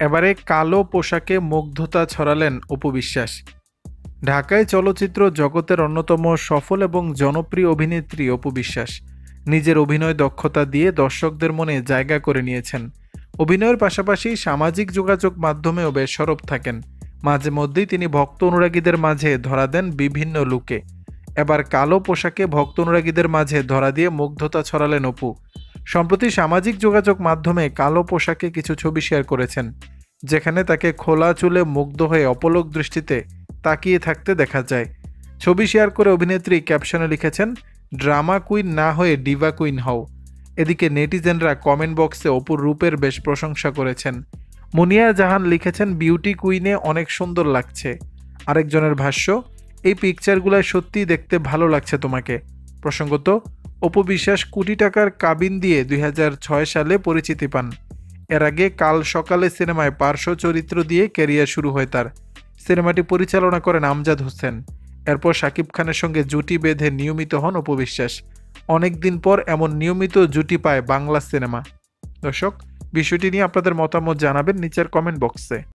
এবারে কালো পোশাকে মুগ্ধতা ছড়ালেন অপু বিশ্বাস। ঢাকায় চলচ্চিত্র জগতের অন্যতম সফল এবং জনপ্রিয় অভিনেত্রী অপু বিশ্বাস নিজের অভিনয় দক্ষতা দিয়ে দর্শকদের মনে জায়গা করে নিয়েছেন। অভিনয়ের পাশাপাশি সামাজিক যোগাযোগ মাধ্যমেও বেশ সরব থাকেন। মাঝে মধ্যেই তিনি ভক্ত অনুরাগীদের মাঝে ধরা দেন বিভিন্ন লুকে। এবার কালো পোশাকে ভক্ত অনুরাগীদের মাঝে ধরা দিয়ে মুগ্ধতা ছড়ালেন অপু। সম্প্রতি সামাজিক যোগাযোগ মাধ্যমে কালো পোশাকে কিছু ছবি শেয়ার করেছেন, যেখানে তাকে খোলা চুলে মুগ্ধ হয়ে অপলক দৃষ্টিতে তাকিয়ে থাকতে দেখা যায়। ছবি শেয়ার করে অভিনেত্রী ক্যাপশনে লিখেছেন, ড্রামা কুইন না হয়ে ডিভা কুইন হও। এদিকে নেটিজেনরা কমেন্ট বক্সে অপুর রূপের বেশ প্রশংসা করেছেন। মুনিয়া জাহান লিখেছেন, বিউটি কুইনে অনেক সুন্দর লাগছে। আরেকজনের ভাষ্য, এই পিকচারগুলো সত্যিই দেখতে ভালো লাগছে তোমাকে। প্রসঙ্গত, অপু বিশ্বাস কোটি টাকার কাবিন দিয়ে 2006 সালে পরিচিতি পান। এর আগে কাল সকালে সিনেমায় পার্শ্ব চরিত্র দিয়ে ক্যারিয়ার শুরু হয় তার। সিনেমাটি পরিচালনা করেন আমজাদ হোসেন। এরপর শাকিব খানের সঙ্গে জুটি বেঁধে নিয়মিত হন অপু বিশ্বাস। অনেকদিন পর এমন নিয়মিত জুটি পায় বাংলা সিনেমা। দর্শক, বিষয়টি নিয়ে আপনাদের মতামত জানাবেন নিচের কমেন্ট বক্সে।